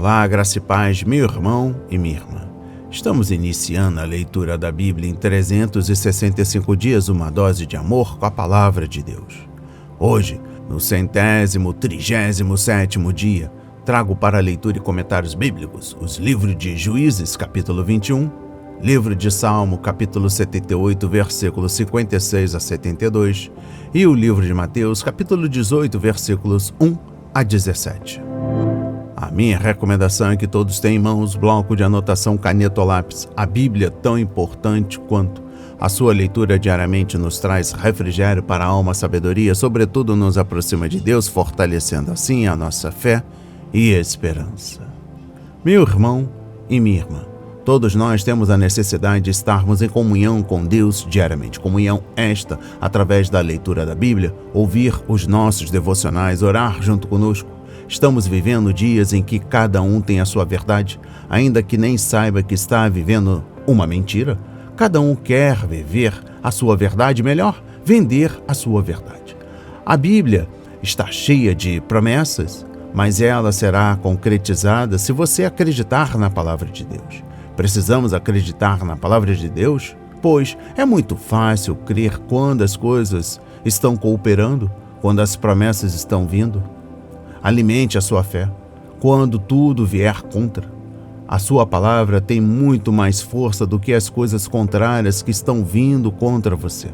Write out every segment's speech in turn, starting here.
Olá, graça e paz, meu irmão e minha irmã. Estamos iniciando a leitura da Bíblia em 365 dias, uma dose de amor com a Palavra de Deus. Hoje, no 137º dia, trago para leitura e comentários bíblicos os livros de Juízes, capítulo 21, livro de Salmo, capítulo 78, versículos 56 a 72, e o livro de Mateus, capítulo 18, versículos 1 a 17. A minha recomendação é que todos tenham em mãos bloco de anotação, caneta ou lápis. A Bíblia, tão importante quanto a sua leitura diariamente, nos traz refrigério para a alma, sabedoria, sobretudo nos aproxima de Deus, fortalecendo assim a nossa fé e esperança. Meu irmão e minha irmã, todos nós temos a necessidade de estarmos em comunhão com Deus diariamente. Comunhão esta, através da leitura da Bíblia, ouvir os nossos devocionais, orar junto conosco. Estamos vivendo dias em que cada um tem a sua verdade, ainda que nem saiba que está vivendo uma mentira. Cada um quer viver a sua verdade, melhor, vender a sua verdade. A Bíblia está cheia de promessas, mas ela será concretizada se você acreditar na palavra de Deus. Precisamos acreditar na palavra de Deus, pois é muito fácil crer quando as coisas estão cooperando, quando as promessas estão vindo. Alimente a sua fé quando tudo vier contra. A sua palavra tem muito mais força do que as coisas contrárias que estão vindo contra você.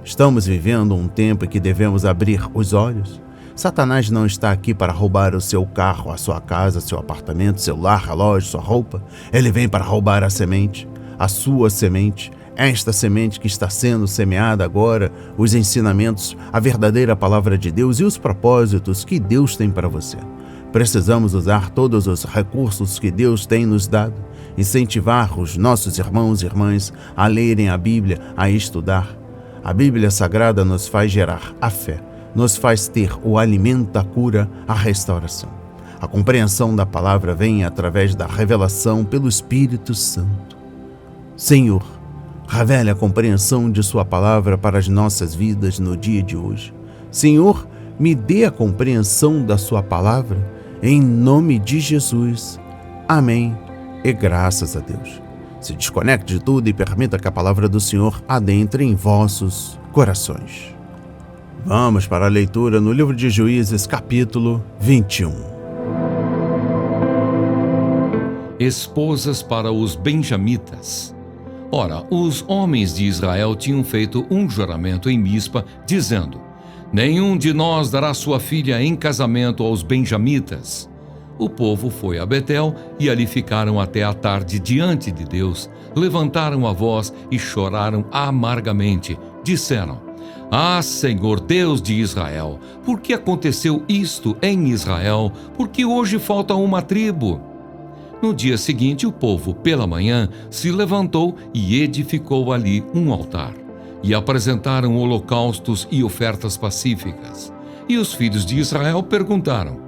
Estamos vivendo um tempo em que devemos abrir os olhos. Satanás não está aqui para roubar o seu carro, a sua casa, seu apartamento, seu lar, relógio, sua roupa. Ele vem para roubar a semente, a sua semente. Esta semente que está sendo semeada agora, os ensinamentos, a verdadeira palavra de Deus e os propósitos que Deus tem para você. Precisamos usar todos os recursos que Deus tem nos dado, incentivar os nossos irmãos e irmãs a lerem a Bíblia, a estudar. A Bíblia Sagrada nos faz gerar a fé, nos faz ter o alimento da cura, a restauração. A compreensão da palavra vem através da revelação pelo Espírito Santo. Senhor, revele a compreensão de sua palavra para as nossas vidas no dia de hoje. Senhor, me dê a compreensão da sua palavra, em nome de Jesus. Amém e graças a Deus. Se desconecte de tudo e permita que a palavra do Senhor adentre em vossos corações. Vamos para a leitura no livro de Juízes, capítulo 21. Esposas para os benjamitas. Ora, os homens de Israel tinham feito um juramento em Mispa, dizendo: nenhum de nós dará sua filha em casamento aos benjamitas. O povo foi a Betel e ali ficaram até a tarde diante de Deus, levantaram a voz e choraram amargamente. Disseram: ah, Senhor Deus de Israel, por que aconteceu isto em Israel? Porque hoje falta uma tribo. No dia seguinte, o povo, pela manhã, se levantou e edificou ali um altar. E apresentaram holocaustos e ofertas pacíficas. E os filhos de Israel perguntaram: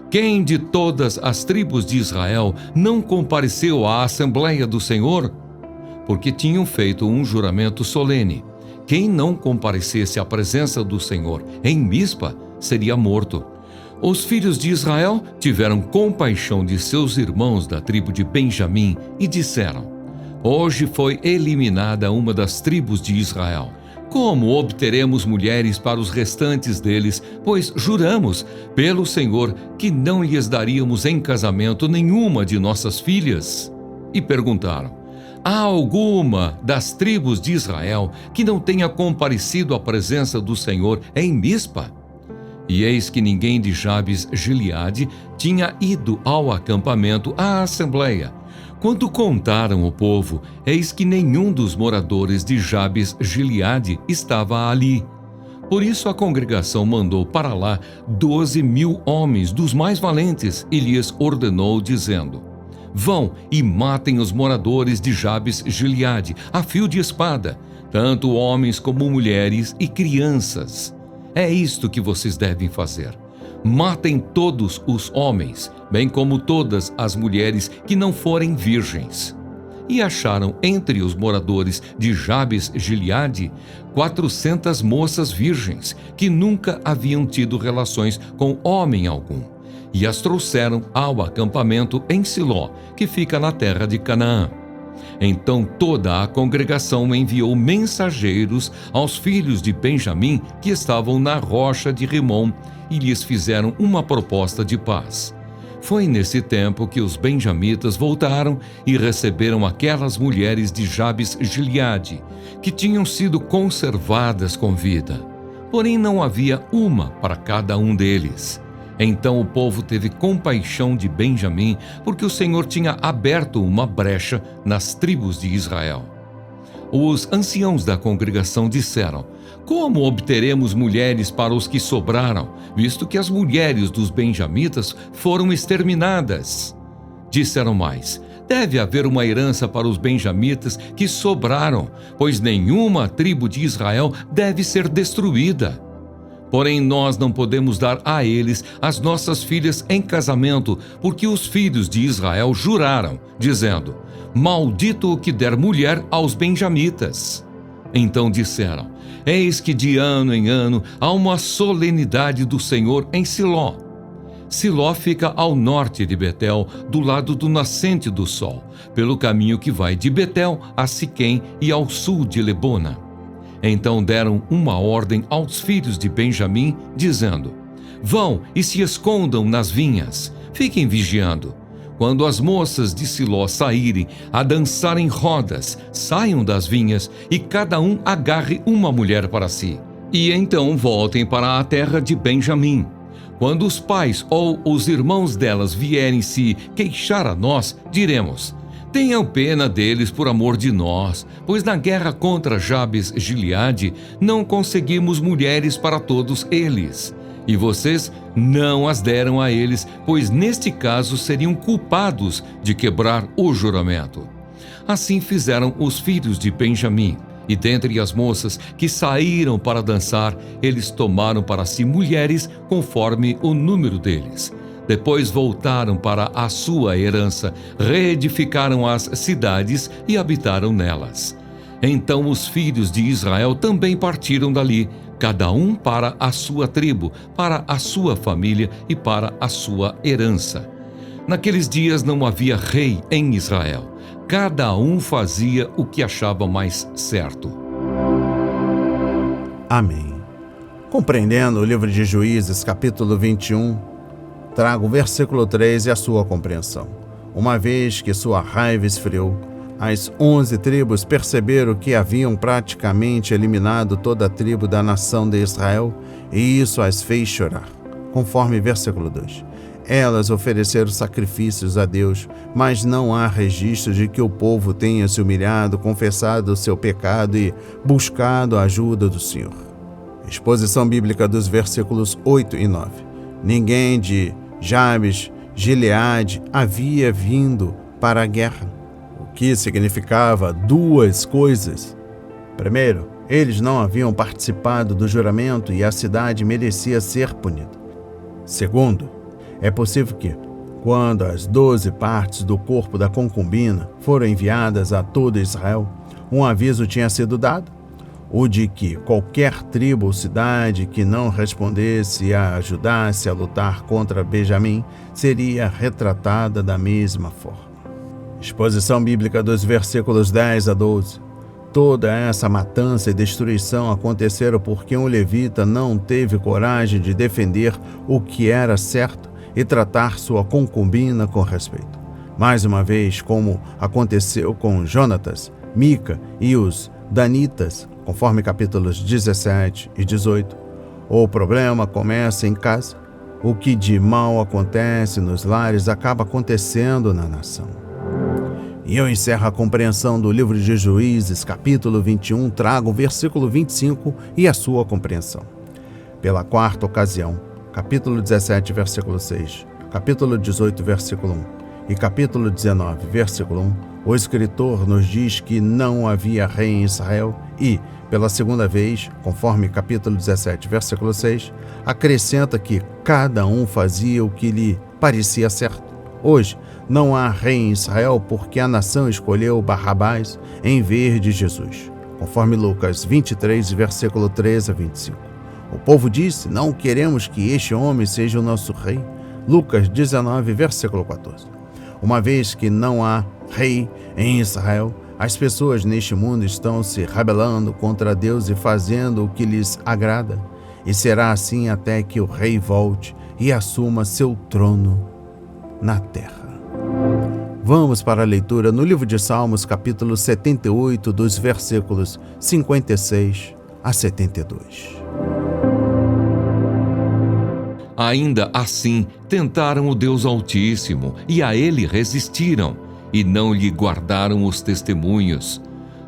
quem de todas as tribos de Israel não compareceu à Assembleia do Senhor? Porque tinham feito um juramento solene. Quem não comparecesse à presença do Senhor em Mispa seria morto. Os filhos de Israel tiveram compaixão de seus irmãos da tribo de Benjamim e disseram: hoje foi eliminada uma das tribos de Israel. Como obteremos mulheres para os restantes deles, pois juramos pelo Senhor que não lhes daríamos em casamento nenhuma de nossas filhas? E perguntaram: há alguma das tribos de Israel que não tenha comparecido à presença do Senhor em Mispa? E eis que ninguém de Jabes Gileade tinha ido ao acampamento, à assembleia. Quando contaram o povo, eis que nenhum dos moradores de Jabes Gileade estava ali. Por isso a congregação mandou para lá 12.000 homens dos mais valentes e lhes ordenou, dizendo: vão e matem os moradores de Jabes Gileade a fio de espada, tanto homens como mulheres e crianças. É isto que vocês devem fazer. Matem todos os homens, bem como todas as mulheres que não forem virgens. E acharam entre os moradores de Jabes Gileade 400 moças virgens, que nunca haviam tido relações com homem algum. e as trouxeram ao acampamento em Siló, que fica na terra de Canaã. Então toda a congregação enviou mensageiros aos filhos de Benjamim que estavam na rocha de Rimom e lhes fizeram uma proposta de paz. Foi nesse tempo que os benjamitas voltaram e receberam aquelas mulheres de Jabes-Gileade, que tinham sido conservadas com vida. Porém não havia uma para cada um deles. Então o povo teve compaixão de Benjamim, porque o Senhor tinha aberto uma brecha nas tribos de Israel. Os anciãos da congregação disseram: como obteremos mulheres para os que sobraram, visto que as mulheres dos benjamitas foram exterminadas? Disseram mais: deve haver uma herança para os benjamitas que sobraram, pois nenhuma tribo de Israel deve ser destruída. Porém, nós não podemos dar a eles as nossas filhas em casamento, porque os filhos de Israel juraram, dizendo: maldito o que der mulher aos benjamitas. Então disseram: eis que de ano em ano há uma solenidade do Senhor em Siló. Siló fica ao norte de Betel, do lado do nascente do sol, pelo caminho que vai de Betel a Siquém e ao sul de Lebona. Então deram uma ordem aos filhos de Benjamim, dizendo: vão e se escondam nas vinhas, fiquem vigiando. Quando as moças de Siló saírem a dançar em rodas, saiam das vinhas e cada um agarre uma mulher para si. E então voltem para a terra de Benjamim. Quando os pais ou os irmãos delas vierem se queixar a nós, diremos: tenham pena deles por amor de nós, pois na guerra contra Jabes-Gileade não conseguimos mulheres para todos eles. E vocês não as deram a eles, pois neste caso seriam culpados de quebrar o juramento. Assim fizeram os filhos de Benjamim, e dentre as moças que saíram para dançar, eles tomaram para si mulheres conforme o número deles. Depois voltaram para a sua herança, reedificaram as cidades e habitaram nelas. Então os filhos de Israel também partiram dali, cada um para a sua tribo, para a sua família e para a sua herança. Naqueles dias não havia rei em Israel. Cada um fazia o que achava mais certo. Amém. Compreendendo o livro de Juízes, capítulo 21, trago o versículo 3 e a sua compreensão. Uma vez que sua raiva esfriou, as 11 tribos perceberam que haviam praticamente eliminado toda a tribo da nação de Israel, e isso as fez chorar. Conforme versículo 2. Elas ofereceram sacrifícios a Deus, mas não há registro de que o povo tenha se humilhado, confessado o seu pecado e buscado a ajuda do Senhor. Exposição bíblica dos versículos 8 e 9. Ninguém de Jabes-Gileade havia vindo para a guerra, o que significava duas coisas. Primeiro, eles não haviam participado do juramento e a cidade merecia ser punida. Segundo, é possível que, quando as 12 partes do corpo da concubina foram enviadas a todo Israel, um aviso tinha sido dado, o de que qualquer tribo ou cidade que não respondesse e a ajudasse a lutar contra Benjamim seria retratada da mesma forma. Exposição bíblica dos versículos 10 a 12. Toda essa matança e destruição aconteceram porque um levita não teve coragem de defender o que era certo e tratar sua concubina com respeito. Mais uma vez, como aconteceu com Jonatas, Mica e os danitas, conforme capítulos 17 e 18, o problema começa em casa. O que de mal acontece nos lares acaba acontecendo na nação. E eu encerro a compreensão do livro de Juízes, capítulo 21, trago o versículo 25 e a sua compreensão. Pela quarta ocasião, capítulo 17, versículo 6, capítulo 18, versículo 1 e capítulo 19, versículo 1, o escritor nos diz que não havia rei em Israel e, pela segunda vez, conforme capítulo 17, versículo 6, acrescenta que cada um fazia o que lhe parecia certo. Hoje, não há rei em Israel porque a nação escolheu Barrabás em vez de Jesus, conforme Lucas 23, versículo 13 a 25. O povo disse: não queremos que este homem seja o nosso rei. Lucas 19, versículo 14. Uma vez que não há rei em Israel, as pessoas neste mundo estão se rebelando contra Deus e fazendo o que lhes agrada. E será assim até que o rei volte e assuma seu trono na terra. Vamos para a leitura no livro de Salmos, capítulo 78, dos versículos 56 a 72. Ainda assim, tentaram o Deus Altíssimo, e a ele resistiram, e não lhe guardaram os testemunhos.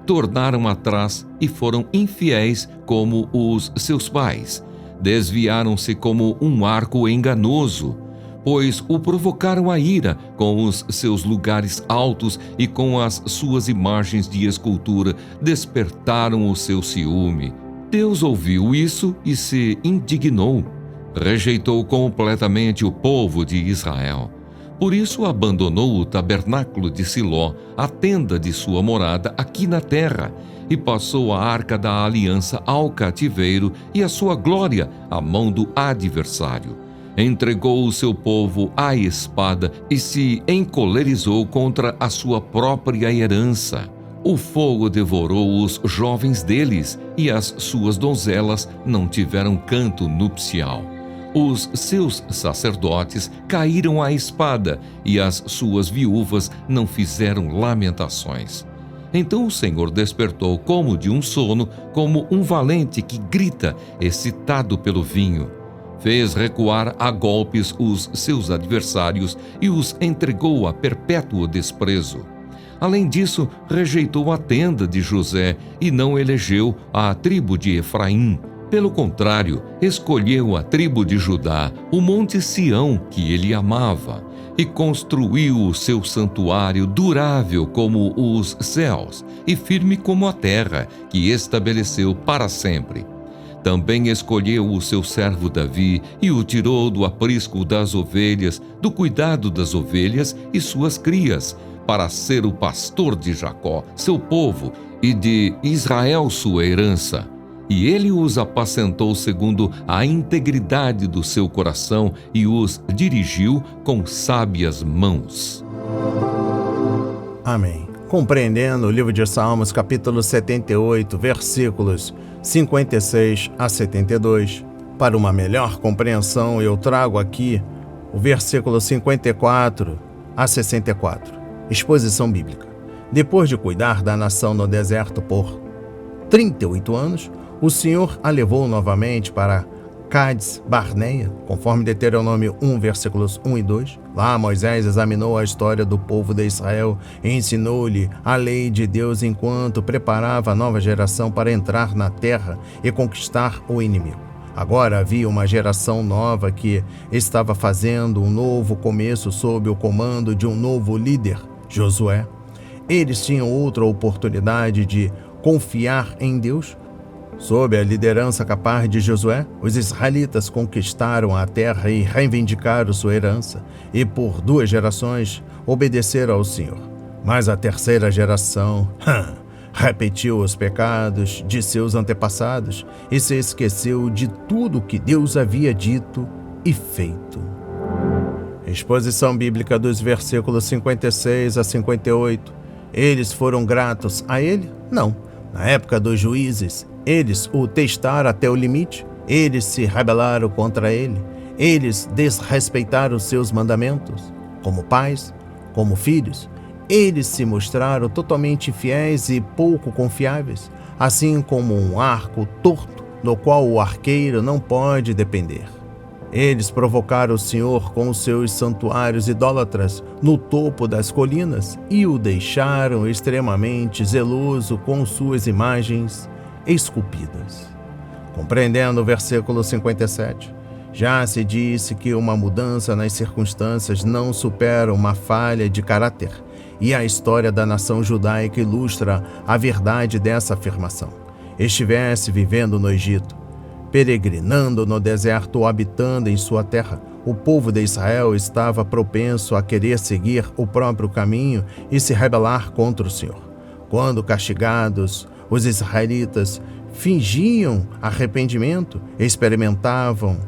Tornaram atrás e foram infiéis como os seus pais. Desviaram-se como um arco enganoso, pois o provocaram a ira com os seus lugares altos e com as suas imagens de escultura, despertaram o seu ciúme. Deus ouviu isso e se indignou. Rejeitou completamente o povo de Israel. Por isso abandonou o tabernáculo de Siló, a tenda de sua morada aqui na terra, e passou a arca da aliança ao cativeiro e a sua glória à mão do adversário. Entregou o seu povo à espada e se encolerizou contra a sua própria herança. O fogo devorou os jovens deles, e as suas donzelas não tiveram canto nupcial. Os seus sacerdotes caíram à espada, e as suas viúvas não fizeram lamentações. Então o Senhor despertou como de um sono, como um valente que grita, excitado pelo vinho. Fez recuar a golpes os seus adversários e os entregou a perpétuo desprezo. Além disso, rejeitou a tenda de José e não elegeu a tribo de Efraim. Pelo contrário, escolheu a tribo de Judá, o monte Sião, que ele amava, e construiu o seu santuário durável como os céus e firme como a terra, que estabeleceu para sempre. Também escolheu o seu servo Davi e o tirou do aprisco das ovelhas, do cuidado das ovelhas e suas crias, para ser o pastor de Jacó, seu povo, e de Israel, sua herança. E ele os apacentou segundo a integridade do seu coração e os dirigiu com sábias mãos. Amém. Compreendendo o livro de Salmos, capítulo 78, versículos 56 a 72. Para uma melhor compreensão, eu trago aqui o versículo 54 a 64. Exposição bíblica. Depois de cuidar da nação no deserto por 38 anos, o Senhor a levou novamente para Cádiz Barneia, conforme Deuteronômio 1, versículos 1 e 2. Lá Moisés examinou a história do povo de Israel e ensinou-lhe a lei de Deus enquanto preparava a nova geração para entrar na terra e conquistar o inimigo. Agora havia uma geração nova que estava fazendo um novo começo sob o comando de um novo líder, Josué. Eles tinham outra oportunidade de confiar em Deus. Sob a liderança capaz de Josué, os israelitas conquistaram a terra e reivindicaram sua herança, e por 2 gerações obedeceram ao Senhor. Mas a terceira geração repetiu os pecados de seus antepassados e se esqueceu de tudo que Deus havia dito e feito. Exposição bíblica dos versículos 56 a 58. Eles foram gratos a ele? Não. Na época dos juízes, eles o testaram até o limite, eles se rebelaram contra ele, eles desrespeitaram seus mandamentos, como pais, como filhos. Eles se mostraram totalmente fiéis e pouco confiáveis, assim como um arco torto, no qual o arqueiro não pode depender. Eles provocaram o Senhor com os seus santuários idólatras no topo das colinas e o deixaram extremamente zeloso com suas imagens esculpidas. Compreendendo o versículo 57, já se disse que uma mudança nas circunstâncias não supera uma falha de caráter, e a história da nação judaica ilustra a verdade dessa afirmação. Estivesse vivendo no Egito, peregrinando no deserto ou habitando em sua terra, o povo de Israel estava propenso a querer seguir o próprio caminho e se rebelar contra o Senhor. Quando castigados, os israelitas fingiam arrependimento, experimentavam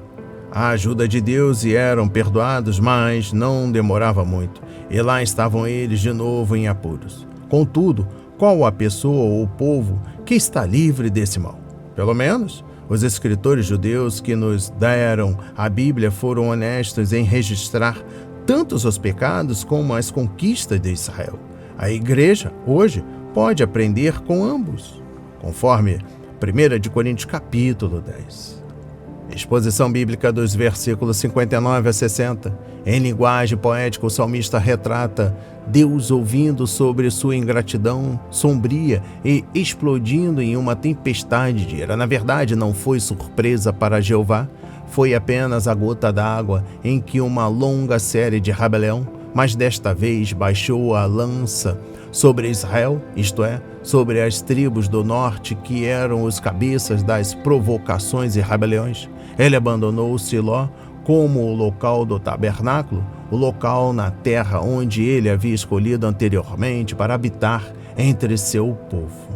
a ajuda de Deus e eram perdoados, mas não demorava muito, e lá estavam eles de novo em apuros. Contudo, qual a pessoa ou o povo que está livre desse mal? Pelo menos, os escritores judeus que nos deram a Bíblia foram honestos em registrar tanto os pecados como as conquistas de Israel. A igreja, hoje, pode aprender com ambos, conforme 1 de Coríntios capítulo 10. Exposição bíblica dos versículos 59 a 60. Em linguagem poética, o salmista retrata Deus ouvindo sobre sua ingratidão sombria e explodindo em uma tempestade de ira. Na verdade, não foi surpresa para Jeová, foi apenas a gota d'água em que uma longa série de rebelião, mas desta vez baixou a lança sobre Israel, isto é, sobre as tribos do norte que eram os cabeças das provocações e rebeliões. Ele abandonou Siló como o local do tabernáculo, o local na terra onde ele havia escolhido anteriormente para habitar entre seu povo.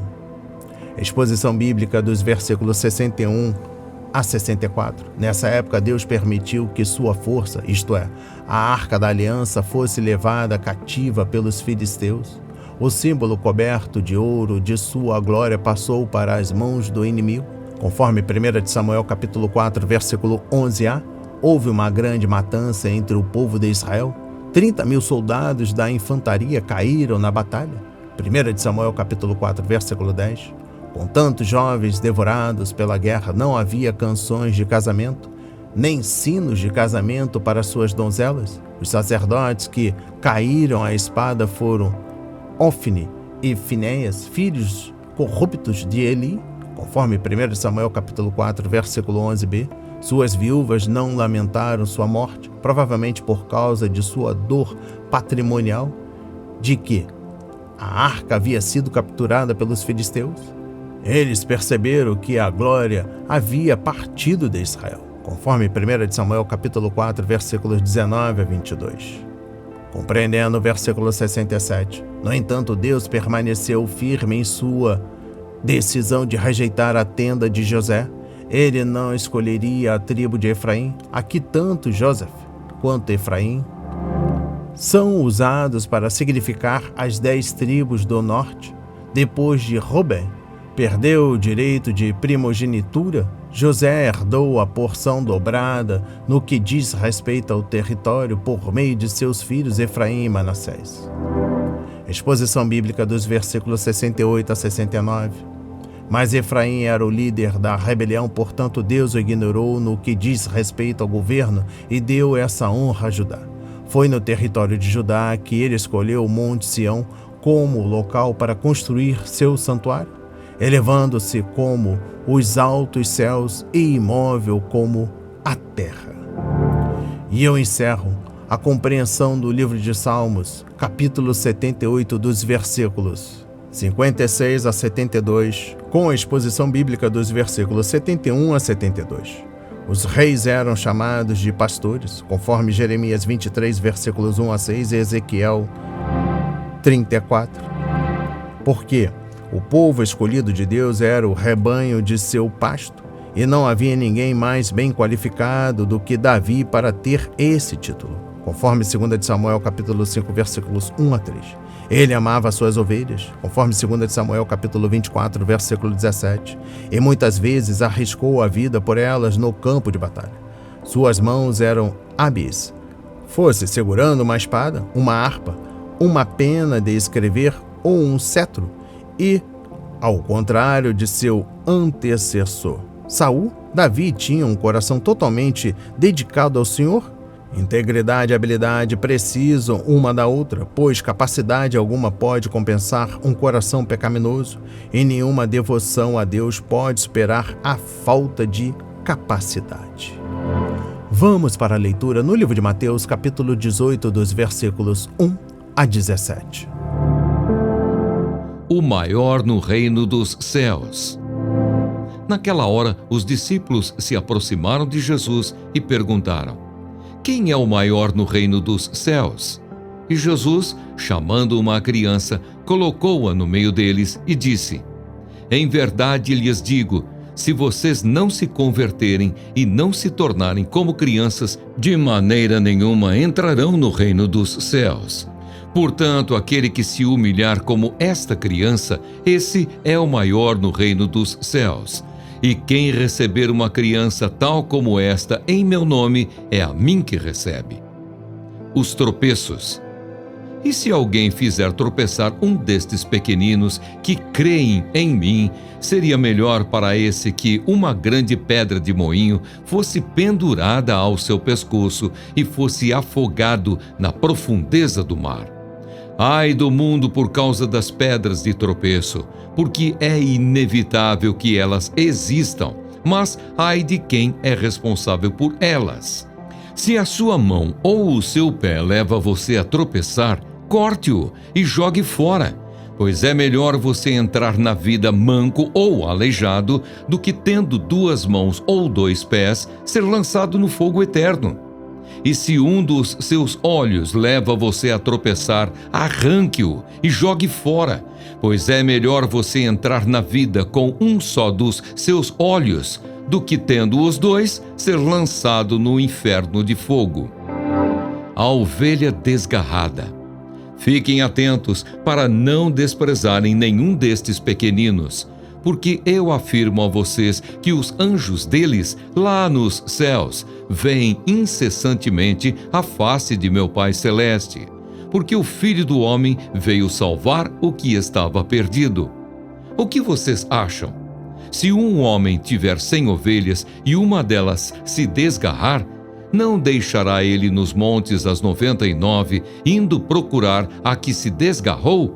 Exposição bíblica dos versículos 61 a 64. Nessa época, Deus permitiu que sua força, isto é, a Arca da Aliança, fosse levada cativa pelos filisteus. O símbolo coberto de ouro de sua glória passou para as mãos do inimigo. Conforme 1 de Samuel capítulo 4, versículo 11a, houve uma grande matança entre o povo de Israel. 30.000 soldados da infantaria caíram na batalha. 1 de Samuel capítulo 4, versículo 10. Com tantos jovens devorados pela guerra, não havia canções de casamento, nem sinos de casamento para suas donzelas. Os sacerdotes que caíram à espada foram Ofni e Finéias, filhos corruptos de Eli, conforme 1 Samuel capítulo 4, versículo 11b. Suas viúvas não lamentaram sua morte, provavelmente por causa de sua dor patrimonial, de que a arca havia sido capturada pelos filisteus. Eles perceberam que a glória havia partido de Israel, conforme 1 de Samuel capítulo 4, versículos 19 a 22. Compreendendo o versículo 67. No entanto, Deus permaneceu firme em sua decisão de rejeitar a tenda de José. Ele não escolheria a tribo de Efraim. Aqui tanto José quanto Efraim são usados para significar as 10 tribos do norte. Depois de Rubem perdeu o direito de primogenitura, José herdou a porção dobrada no que diz respeito ao território por meio de seus filhos Efraim e Manassés. Exposição bíblica dos versículos 68 a 69. Mas Efraim era o líder da rebelião, portanto Deus o ignorou no que diz respeito ao governo e deu essa honra a Judá. Foi no território de Judá que ele escolheu o Monte Sião como local para construir seu santuário, elevando-se como os altos céus e imóvel como a terra. E eu encerro a compreensão do livro de Salmos, capítulo 78, dos versículos 56 a 72, com a exposição bíblica dos versículos 71 a 72. Os reis eram chamados de pastores, conforme Jeremias 23, versículos 1 a 6 e Ezequiel 34. Porque o povo escolhido de Deus era o rebanho de seu pasto, e não havia ninguém mais bem qualificado do que Davi para ter esse título, conforme 2 de Samuel capítulo 5, versículos 1 a 3. Ele amava suas ovelhas, conforme 2 de Samuel capítulo 24, versículo 17, e muitas vezes arriscou a vida por elas no campo de batalha. Suas mãos eram hábeis, fosse segurando uma espada, uma harpa, uma pena de escrever ou um cetro, e, ao contrário de seu antecessor, Saul, Davi tinha um coração totalmente dedicado ao Senhor. Integridade e habilidade precisam uma da outra, pois capacidade alguma pode compensar um coração pecaminoso, e nenhuma devoção a Deus pode superar a falta de capacidade. Vamos para a leitura no livro de Mateus, capítulo 18, dos versículos 1 a 17. O maior no reino dos céus. Naquela hora, os discípulos se aproximaram de Jesus e perguntaram: quem é o maior no reino dos céus? E Jesus, chamando uma criança, colocou-a no meio deles e disse: em verdade lhes digo, se vocês não se converterem e não se tornarem como crianças, de maneira nenhuma entrarão no reino dos céus. Portanto, aquele que se humilhar como esta criança, esse é o maior no reino dos céus. E quem receber uma criança tal como esta em meu nome, é a mim que recebe. Os tropeços. E se alguém fizer tropeçar um destes pequeninos que creem em mim, seria melhor para esse que uma grande pedra de moinho fosse pendurada ao seu pescoço e fosse afogado na profundeza do mar. Ai do mundo por causa das pedras de tropeço, porque é inevitável que elas existam, mas ai de quem é responsável por elas. Se a sua mão ou o seu pé leva você a tropeçar, corte-o e jogue fora, pois é melhor você entrar na vida manco ou aleijado do que tendo 2 mãos ou 2 pés ser lançado no fogo eterno. E se um dos seus olhos leva você a tropeçar, arranque-o e jogue fora, pois é melhor você entrar na vida com um só dos seus olhos do que tendo os 2 ser lançado no inferno de fogo. A ovelha desgarrada. Fiquem atentos para não desprezarem nenhum destes pequeninos, porque eu afirmo a vocês que os anjos deles, lá nos céus, veem incessantemente a face de meu Pai Celeste, porque o Filho do Homem veio salvar o que estava perdido. O que vocês acham? Se um homem tiver 100 ovelhas e uma delas se desgarrar, não deixará ele nos montes as 99, indo procurar a que se desgarrou?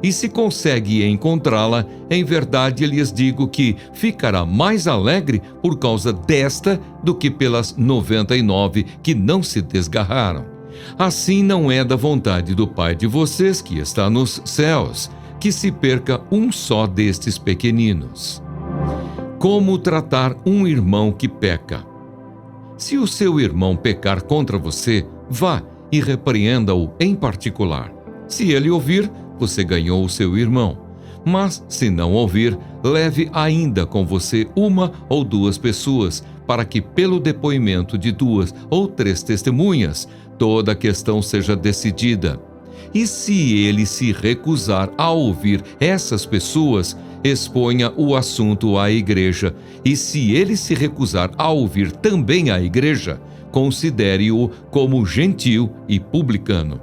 E se consegue encontrá-la, em verdade lhes digo que ficará mais alegre por causa desta do que pelas 99 que não se desgarraram. Assim não é da vontade do Pai de vocês que está nos céus, que se perca um só destes pequeninos. Como tratar um irmão que peca? Se o seu irmão pecar contra você, vá e repreenda-o em particular. Se ele ouvir, você ganhou o seu irmão. Mas, se não ouvir, leve ainda com você 1 ou 2 pessoas, para que, pelo depoimento de 2 ou 3 testemunhas, toda a questão seja decidida. E se ele se recusar a ouvir essas pessoas, exponha o assunto à igreja, e se ele se recusar a ouvir também a igreja, considere-o como gentil e publicano.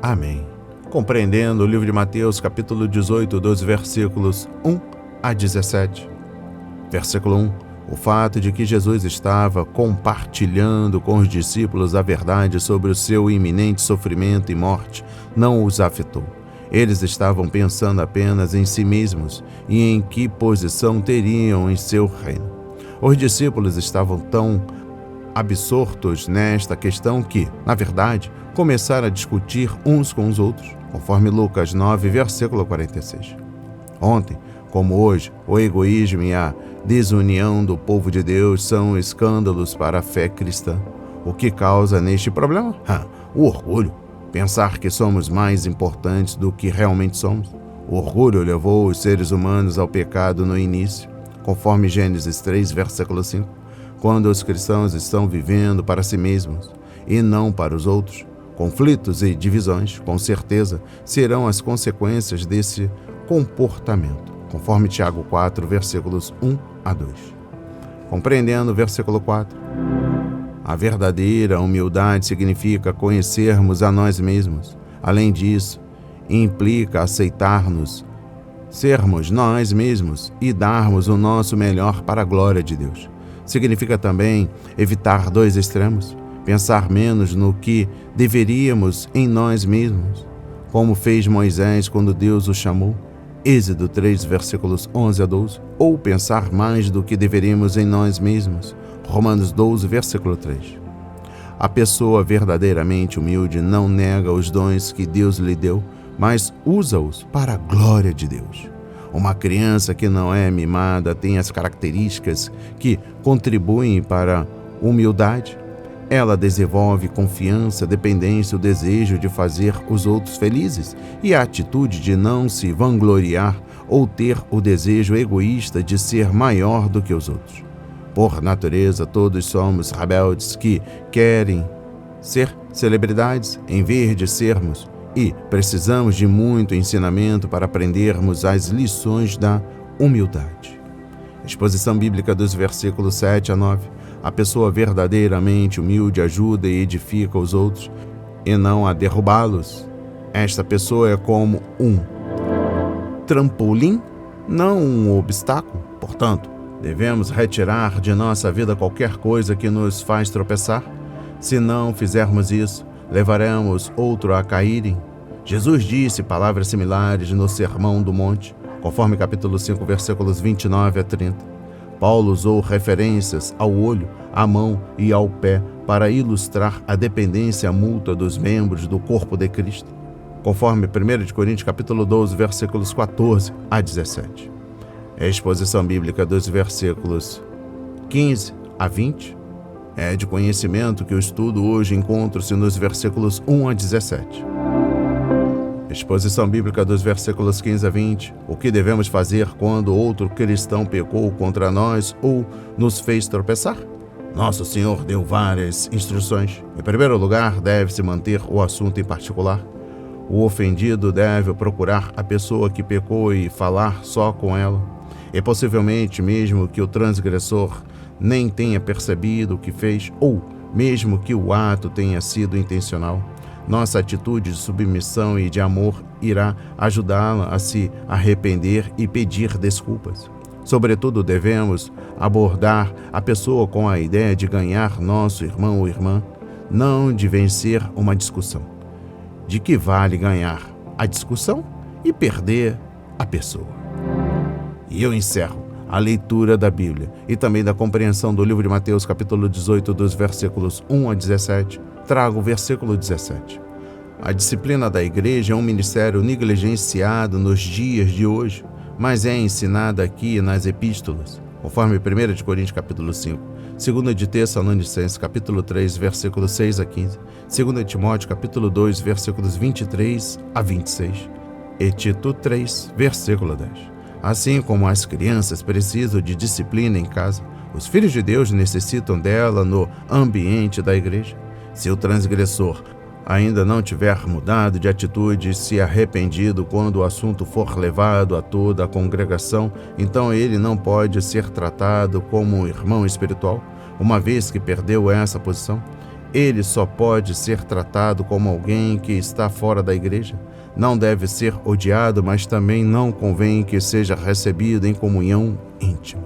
Amém. Compreendendo o livro de Mateus, capítulo 18, dos versículos 1 a 17. Versículo 1. O fato de que Jesus estava compartilhando com os discípulos a verdade sobre o seu iminente sofrimento e morte não os afetou. Eles estavam pensando apenas em si mesmos e em que posição teriam em seu reino. Os discípulos estavam tão absortos nesta questão que, na verdade, começaram a discutir uns com os outros, conforme Lucas 9, versículo 46. Ontem, como hoje, o egoísmo e a desunião do povo de Deus são escândalos para a fé cristã. O que causa neste problema? O orgulho. Pensar que somos mais importantes do que realmente somos. O orgulho levou os seres humanos ao pecado no início, conforme Gênesis 3, versículo 5. Quando os cristãos estão vivendo para si mesmos e não para os outros, conflitos e divisões, com certeza, serão as consequências desse comportamento, conforme Tiago 4, versículos 1 a 2. Compreendendo o versículo 4. A verdadeira humildade significa conhecermos a nós mesmos. Além disso, implica aceitar-nos, sermos nós mesmos e darmos o nosso melhor para a glória de Deus. Significa também evitar 2 extremos, pensar menos no que deveríamos em nós mesmos, como fez Moisés quando Deus o chamou, Êxodo 3, versículos 11 a 12, ou pensar mais do que deveríamos em nós mesmos, Romanos 12, versículo 3. A pessoa verdadeiramente humilde não nega os dons que Deus lhe deu, mas usa-os para a glória de Deus. Uma criança que não é mimada tem as características que contribuem para a humildade. Ela desenvolve confiança, dependência, o desejo de fazer os outros felizes e a atitude de não se vangloriar ou ter o desejo egoísta de ser maior do que os outros. Por natureza, todos somos rebeldes que querem ser celebridades em vez de sermos, e precisamos de muito ensinamento para aprendermos as lições da humildade. Exposição bíblica dos versículos 7 a 9. A pessoa verdadeiramente humilde ajuda e edifica os outros, e não a derrubá-los. Esta pessoa é como um trampolim, não um obstáculo. Portanto, devemos retirar de nossa vida qualquer coisa que nos faz tropeçar. Se não fizermos isso, levaremos outro a caírem. Jesus disse palavras similares no Sermão do Monte, conforme capítulo 5, versículos 29 a 30. Paulo usou referências ao olho, à mão e ao pé para ilustrar a dependência mútua dos membros do corpo de Cristo, conforme 1 Coríntios capítulo 12, versículos 14 a 17. A exposição bíblica dos versículos 15 a 20 é de conhecimento que o estudo hoje encontra-se nos versículos 1 a 17. Exposição bíblica dos versículos 15 a 20. O que devemos fazer quando outro cristão pecou contra nós ou nos fez tropeçar? Nosso Senhor deu várias instruções. Em primeiro lugar, deve-se manter o assunto em particular. O ofendido deve procurar a pessoa que pecou e falar só com ela. E possivelmente, mesmo que o transgressor nem tenha percebido o que fez, ou mesmo que o ato tenha sido intencional, nossa atitude de submissão e de amor irá ajudá-la a se arrepender e pedir desculpas. Sobretudo, devemos abordar a pessoa com a ideia de ganhar nosso irmão ou irmã, não de vencer uma discussão. De que vale ganhar a discussão e perder a pessoa? E eu encerro a leitura da Bíblia e também da compreensão do livro de Mateus, capítulo 18, dos versículos 1 a 17. Trago o versículo 17. A disciplina da igreja é um ministério negligenciado nos dias de hoje, mas é ensinada aqui nas epístolas, conforme 1 Coríntios capítulo 5, 2 de Tessalonicenses capítulo 3, versículos 6 a 15, 2 Timóteo capítulo 2, versículos 23 a 26, e Tito 3, versículo 10. Assim como as crianças precisam de disciplina em casa, os filhos de Deus necessitam dela no ambiente da igreja. Se o transgressor ainda não tiver mudado de atitude e se arrependido quando o assunto for levado a toda a congregação, então ele não pode ser tratado como um irmão espiritual, uma vez que perdeu essa posição. Ele só pode ser tratado como alguém que está fora da igreja. Não deve ser odiado, mas também não convém que seja recebido em comunhão íntima.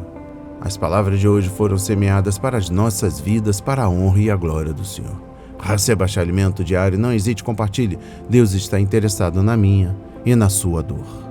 As palavras de hoje foram semeadas para as nossas vidas, para a honra e a glória do Senhor. Receba este alimento diário, não hesite, compartilhe. Deus está interessado na minha e na sua dor.